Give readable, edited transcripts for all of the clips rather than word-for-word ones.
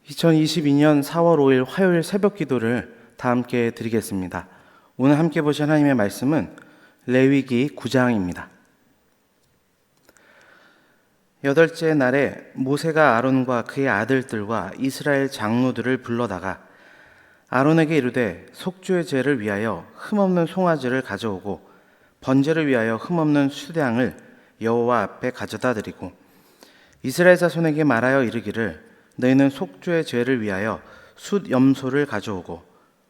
2022년 4월 5일 화요일 새벽 기도를 다 함께 드리겠습니다. 오늘 함께 보실 하나님의 말씀은 레위기 9장입니다. 여덟째 날에 모세가 아론과 그의 아들들과 이스라엘 장로들을 불러다가 아론에게 이르되 속죄의 제를 위하여 흠없는 송아지를 가져오고 번제를 위하여 흠없는 수량을 여호와 앞에 가져다 드리고 이스라엘 자손에게 말하여 이르기를 너희는 속죄의 죄를 위하여 숫 염소를 가져오고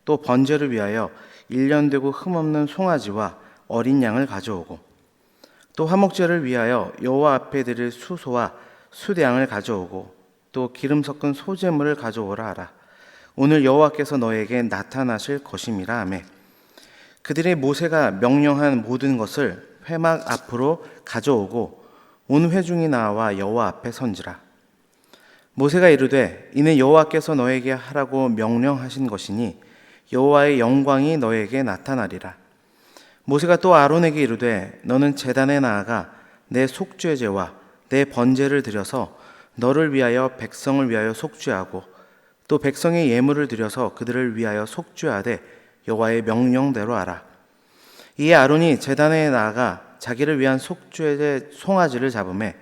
또 번제를 위하여 1년 되고 흠없는 송아지와 어린 양을 가져오고 또 화목제를 위하여 여호와 앞에 드릴 수소와 숫양을 가져오고 또 기름 섞은 소제물을 가져오라 하라. 오늘 여호와께서 너에게 나타나실 것임이라 하매 그들이 모세가 명령한 모든 것을 회막 앞으로 가져오고 온 회중이 나와 여호와 앞에 선지라. 모세가 이르되 이는 여호와께서 너에게 하라고 명령하신 것이니 여호와의 영광이 너에게 나타나리라. 모세가 또 아론에게 이르되 너는 제단에 나아가 내 속죄제와 내 번제를 드려서 너를 위하여 백성을 위하여 속죄하고 또 백성의 예물을 드려서 그들을 위하여 속죄하되 여호와의 명령대로 하라. 이에 아론이 제단에 나아가 자기를 위한 속죄제 송아지를 잡으매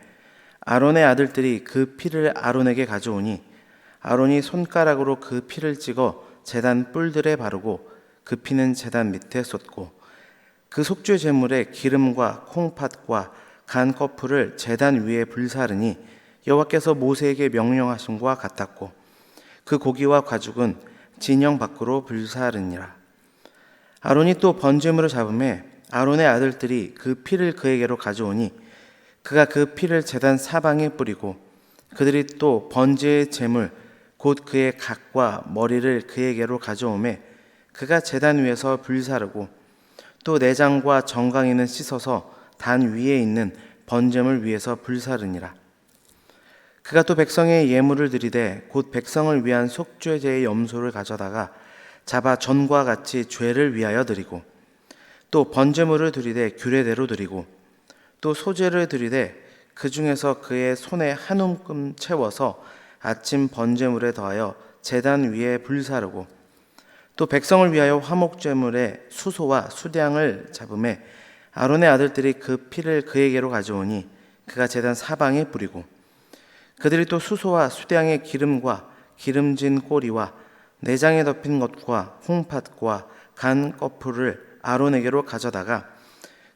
아론의 아들들이 그 피를 아론에게 가져오니 아론이 손가락으로 그 피를 찍어 제단 뿔들에 바르고 그 피는 제단 밑에 쏟고 그 속죄 제물에 기름과 콩팥과 간 거풀을 제단 위에 불사르니 여호와께서 모세에게 명령하심과 같았고 그 고기와 가죽은 진영 밖으로 불사르니라. 아론이 또 번제물을 잡으매 아론의 아들들이 그 피를 그에게로 가져오니 그가 그 피를 제단 사방에 뿌리고 그들이 또 번제의 제물 곧 그의 각과 머리를 그에게로 가져오매 그가 제단 위에서 불사르고 또 내장과 정강이는 씻어서 단 위에 있는 번제물 위에서 불사르니라. 그가 또 백성의 예물을 드리되 곧 백성을 위한 속죄제의 염소를 가져다가 잡아 전과 같이 죄를 위하여 드리고 또 번제물을 드리되 규례대로 드리고 또 소제를 드리되 그 중에서 그의 손에 한 움큼 채워서 아침 번제물에 더하여 제단 위에 불사르고 또 백성을 위하여 화목제물에 수소와 수량을 잡음에 아론의 아들들이 그 피를 그에게로 가져오니 그가 제단 사방에 뿌리고 그들이 또 수소와 수량의 기름과 기름진 꼬리와 내장에 덮인 것과 홍팥과 간 거풀을 아론에게로 가져다가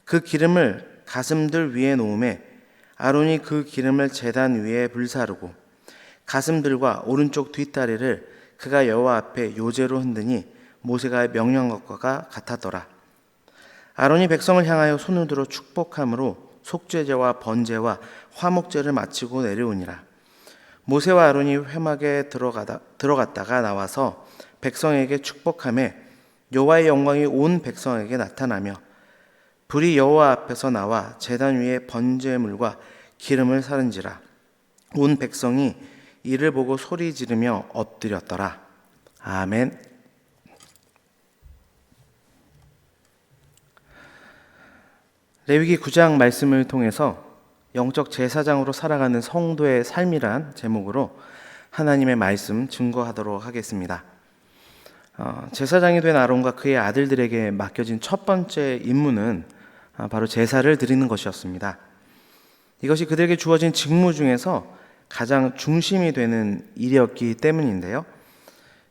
그 기름을 가슴들 위에 놓음에 아론이 그 기름을 제단 위에 불사르고 가슴들과 오른쪽 뒷다리를 그가 여호와 앞에 요제로 흔드니 모세가 명령한 것과 같았더라. 아론이 백성을 향하여 손을 들어 축복함으로 속죄제와 번제와 화목제를 마치고 내려오니라. 모세와 아론이 회막에 들어갔다가 나와서 백성에게 축복하며 여호와의 영광이 온 백성에게 나타나며 불이 여호와 앞에서 나와 제단 위에 번제물과 기름을 사른지라. 온 백성이 이를 보고 소리 지르며 엎드렸더라. 아멘. 레위기 9장 말씀을 통해서 영적 제사장으로 살아가는 성도의 삶이란 제목으로 하나님의 말씀 증거하도록 하겠습니다. 제사장이 된 아론과 그의 아들들에게 맡겨진 첫 번째 임무는 바로 제사를 드리는 것이었습니다. 이것이 그들에게 주어진 직무 중에서 가장 중심이 되는 일이었기 때문인데요.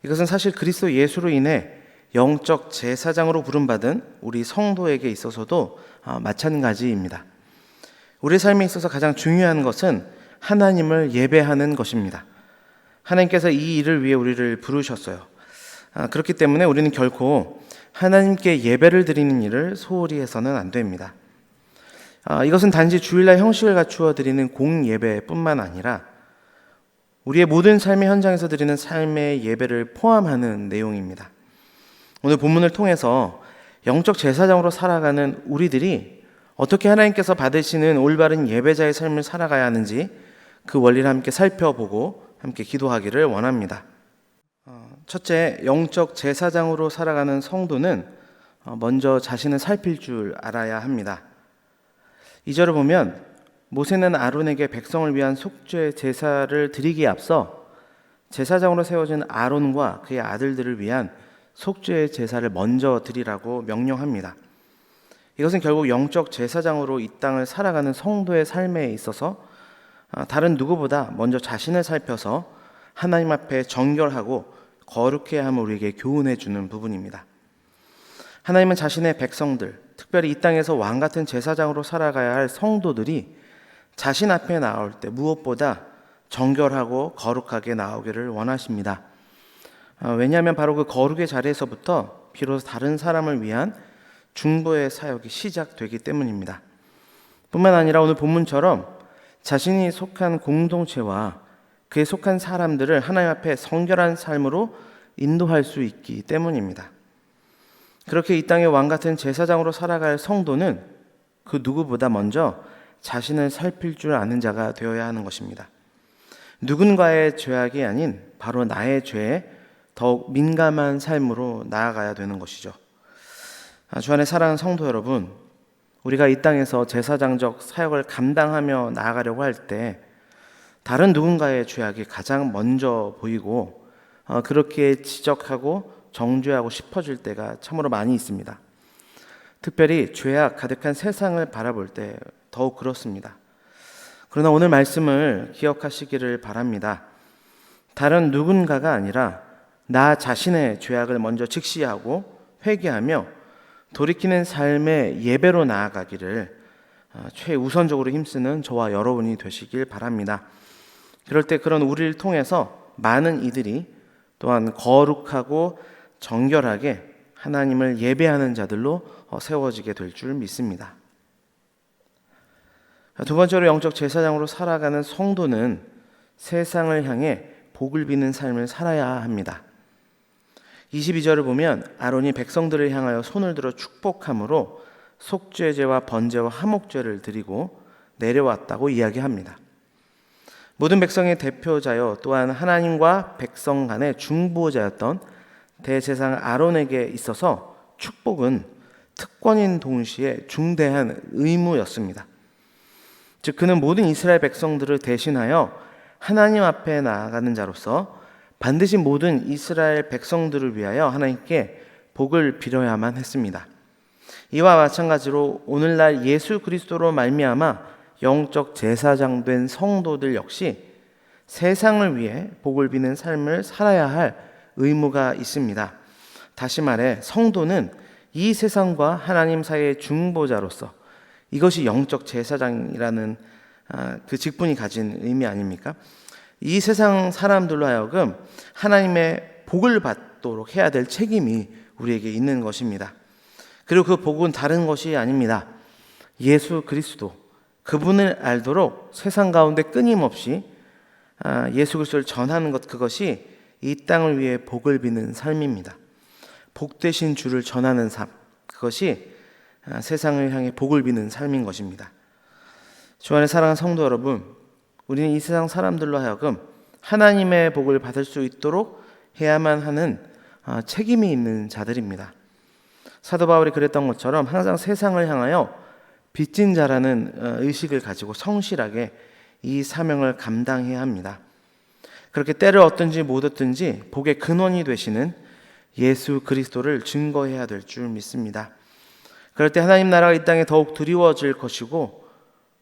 이것은 사실 그리스도 예수로 인해 영적 제사장으로 부름받은 우리 성도에게 있어서도 마찬가지입니다. 우리 삶에 있어서 가장 중요한 것은 하나님을 예배하는 것입니다. 하나님께서 이 일을 위해 우리를 부르셨어요. 그렇기 때문에 우리는 결코 하나님께 예배를 드리는 일을 소홀히 해서는 안 됩니다. 이것은 단지 주일날 형식을 갖추어 드리는 공예배뿐만 아니라 우리의 모든 삶의 현장에서 드리는 삶의 예배를 포함하는 내용입니다. 오늘 본문을 통해서 영적 제사장으로 살아가는 우리들이 어떻게 하나님께서 받으시는 올바른 예배자의 삶을 살아가야 하는지 그 원리를 함께 살펴보고 함께 기도하기를 원합니다. 첫째, 영적 제사장으로 살아가는 성도는 먼저 자신을 살필 줄 알아야 합니다. 2절을 보면 모세는 아론에게 백성을 위한 속죄 제사를 드리기에 앞서 제사장으로 세워진 아론과 그의 아들들을 위한 속죄의 제사를 먼저 드리라고 명령합니다. 이것은 결국 영적 제사장으로 이 땅을 살아가는 성도의 삶에 있어서 다른 누구보다 먼저 자신을 살펴서 하나님 앞에 정결하고 거룩해야 함을 우리에게 교훈해 주는 부분입니다. 하나님은 자신의 백성들, 특별히 이 땅에서 왕 같은 제사장으로 살아가야 할 성도들이 자신 앞에 나올 때 무엇보다 정결하고 거룩하게 나오기를 원하십니다. 왜냐하면 바로 그 거룩의 자리에서부터 비로소 다른 사람을 위한 중보의 사역이 시작되기 때문입니다. 뿐만 아니라 오늘 본문처럼 자신이 속한 공동체와 그에 속한 사람들을 하나님 앞에 성결한 삶으로 인도할 수 있기 때문입니다. 그렇게 이 땅의 왕 같은 제사장으로 살아갈 성도는 그 누구보다 먼저 자신을 살필 줄 아는 자가 되어야 하는 것입니다. 누군가의 죄악이 아닌 바로 나의 죄에 더욱 민감한 삶으로 나아가야 되는 것이죠. 주 안에 사랑하는 성도 여러분, 우리가 이 땅에서 제사장적 사역을 감당하며 나아가려고 할 때 다른 누군가의 죄악이 가장 먼저 보이고 그렇게 지적하고 정죄하고 싶어질 때가 참으로 많이 있습니다. 특별히 죄악 가득한 세상을 바라볼 때 더욱 그렇습니다. 그러나 오늘 말씀을 기억하시기를 바랍니다. 다른 누군가가 아니라 나 자신의 죄악을 먼저 직시하고 회개하며 돌이키는 삶의 예배로 나아가기를 최우선적으로 힘쓰는 저와 여러분이 되시길 바랍니다. 그럴 때 그런 우리를 통해서 많은 이들이 또한 거룩하고 정결하게 하나님을 예배하는 자들로 세워지게 될 줄 믿습니다. 두 번째로 영적 제사장으로 살아가는 성도는 세상을 향해 복을 비는 삶을 살아야 합니다. 22절을 보면 아론이 백성들을 향하여 손을 들어 축복함으로 속죄제와 번제와 화목제를 드리고 내려왔다고 이야기합니다. 모든 백성의 대표자여 또한 하나님과 백성 간의 중보자였던 대제사장 아론에게 있어서 축복은 특권인 동시에 중대한 의무였습니다. 즉 그는 모든 이스라엘 백성들을 대신하여 하나님 앞에 나아가는 자로서 반드시 모든 이스라엘 백성들을 위하여 하나님께 복을 빌어야만 했습니다. 이와 마찬가지로 오늘날 예수 그리스도로 말미암아 영적 제사장 된 성도들 역시 세상을 위해 복을 비는 삶을 살아야 할 의무가 있습니다. 다시 말해 성도는 이 세상과 하나님 사이의 중보자로서 이것이 영적 제사장이라는 그 직분이 가진 의미 아닙니까? 이 세상 사람들로 하여금 하나님의 복을 받도록 해야 될 책임이 우리에게 있는 것입니다. 그리고 그 복은 다른 것이 아닙니다. 예수 그리스도, 그분을 알도록 세상 가운데 끊임없이 예수 그리스도를 전하는 것, 그것이 이 땅을 위해 복을 비는 삶입니다. 복되신 주를 전하는 삶, 그것이 세상을 향해 복을 비는 삶인 것입니다. 주 안에 사랑하는 성도 여러분, 우리는 이 세상 사람들로 하여금 하나님의 복을 받을 수 있도록 해야만 하는 책임이 있는 자들입니다. 사도 바울이 그랬던 것처럼 항상 세상을 향하여 빚진 자라는 의식을 가지고 성실하게 이 사명을 감당해야 합니다. 그렇게 때를 얻든지 못 얻든지 복의 근원이 되시는 예수 그리스도를 증거해야 될 줄 믿습니다. 그럴 때 하나님 나라가 이 땅에 더욱 드리워질 것이고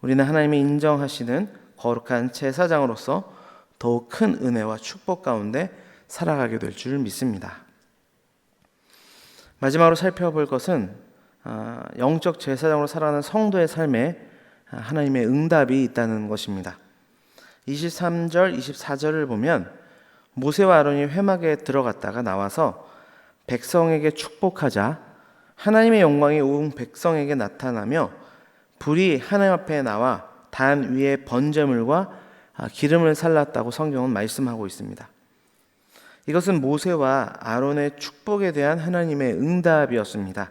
우리는 하나님이 인정하시는 거룩한 제사장으로서 더욱 큰 은혜와 축복 가운데 살아가게 될 줄 믿습니다. 마지막으로 살펴볼 것은 영적 제사장으로 살아가는 성도의 삶에 하나님의 응답이 있다는 것입니다. 23절, 24절을 보면 모세와 아론이 회막에 들어갔다가 나와서 백성에게 축복하자 하나님의 영광이 온 백성에게 나타나며 불이 하나님 앞에 나와 단 위에 번제물과 기름을 살랐다고 성경은 말씀하고 있습니다. 이것은 모세와 아론의 축복에 대한 하나님의 응답이었습니다.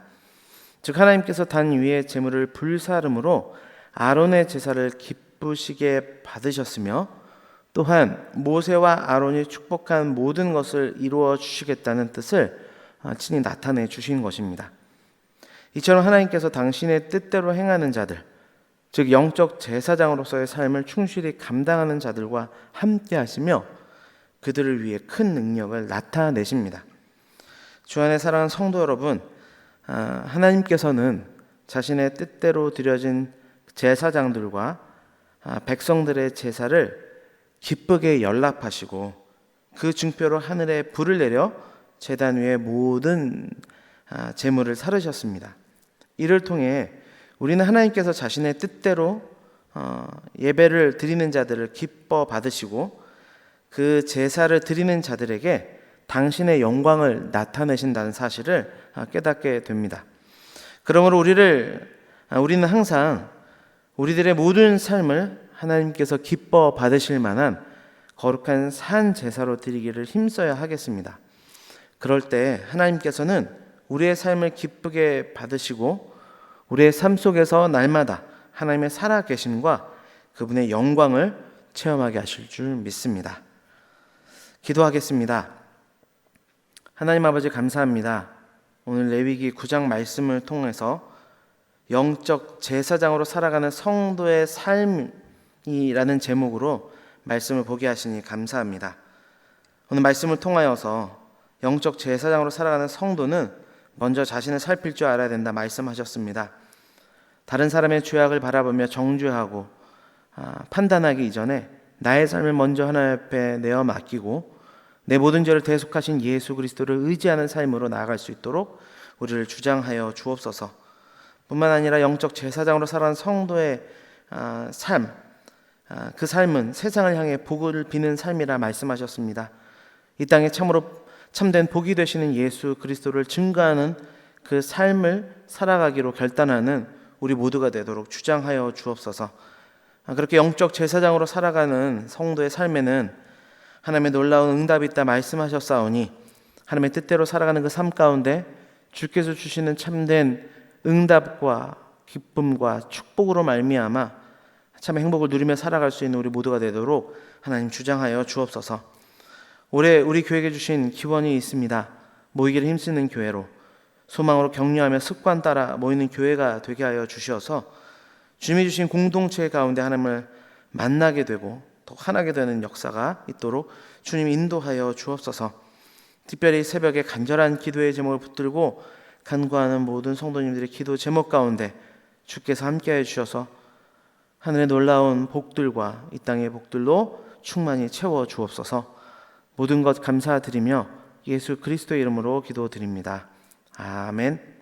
즉 하나님께서 단 위에 제물을 불사름으로 아론의 제사를 기쁘시게 받으셨으며 또한 모세와 아론이 축복한 모든 것을 이루어 주시겠다는 뜻을 친히 나타내 주신 것입니다. 이처럼 하나님께서 당신의 뜻대로 행하는 자들, 즉 영적 제사장으로서의 삶을 충실히 감당하는 자들과 함께 하시며 그들을 위해 큰 능력을 나타내십니다. 주 안에 사랑하는 성도 여러분, 하나님께서는 자신의 뜻대로 드려진 제사장들과 백성들의 제사를 기쁘게 연락하시고 그 증표로 하늘에 불을 내려 제단 위에 모든 제물을 사르셨습니다. 이를 통해 우리는 하나님께서 자신의 뜻대로 예배를 드리는 자들을 기뻐 받으시고 그 제사를 드리는 자들에게 당신의 영광을 나타내신다는 사실을 깨닫게 됩니다. 그러므로 우리는 항상 우리들의 모든 삶을 하나님께서 기뻐 받으실 만한 거룩한 산 제사로 드리기를 힘써야 하겠습니다. 그럴 때 하나님께서는 우리의 삶을 기쁘게 받으시고 우리의 삶 속에서 날마다 하나님의 살아계심과 그분의 영광을 체험하게 하실 줄 믿습니다. 기도하겠습니다. 하나님 아버지 감사합니다. 오늘 레위기 9장 말씀을 통해서 영적 제사장으로 살아가는 성도의 삶이라는 제목으로 말씀을 보게 하시니 감사합니다. 오늘 말씀을 통하여서 영적 제사장으로 살아가는 성도는 먼저 자신을 살필 줄 알아야 된다 말씀하셨습니다. 다른 사람의 죄악을 바라보며 정죄하고 판단하기 이전에 나의 삶을 먼저 하나님 앞에 내어 맡기고 내 모든 죄를 대속하신 예수 그리스도를 의지하는 삶으로 나아갈 수 있도록 우리를 주장하여 주옵소서. 뿐만 아니라 영적 제사장으로 살아가는 성도의 삶, 그 삶은 세상을 향해 복을 비는 삶이라 말씀하셨습니다. 이 땅에 참으로 참된 복이 되시는 예수 그리스도를 증거하는 그 삶을 살아가기로 결단하는 우리 모두가 되도록 주장하여 주옵소서. 그렇게 영적 제사장으로 살아가는 성도의 삶에는 하나님의 놀라운 응답이 있다 말씀하셨사오니 하나님의 뜻대로 살아가는 그 삶 가운데 주께서 주시는 참된 응답과 기쁨과 축복으로 말미암아 참 행복을 누리며 살아갈 수 있는 우리 모두가 되도록 하나님 주장하여 주옵소서. 올해 우리 교회에 주신 기원이 있습니다. 모이기를 힘쓰는 교회로, 소망으로 격려하며 습관 따라 모이는 교회가 되게 하여 주셔서 주님이 주신 공동체 가운데 하나님을 만나게 되고 또 하나게 되는 역사가 있도록 주님 인도하여 주옵소서. 특별히 새벽에 간절한 기도의 제목을 붙들고 간구하는 모든 성도님들의 기도 제목 가운데 주께서 함께해 주셔서 하늘의 놀라운 복들과 이 땅의 복들로 충만히 채워 주옵소서. 모든 것 감사드리며 예수 그리스도의 이름으로 기도드립니다. 아멘.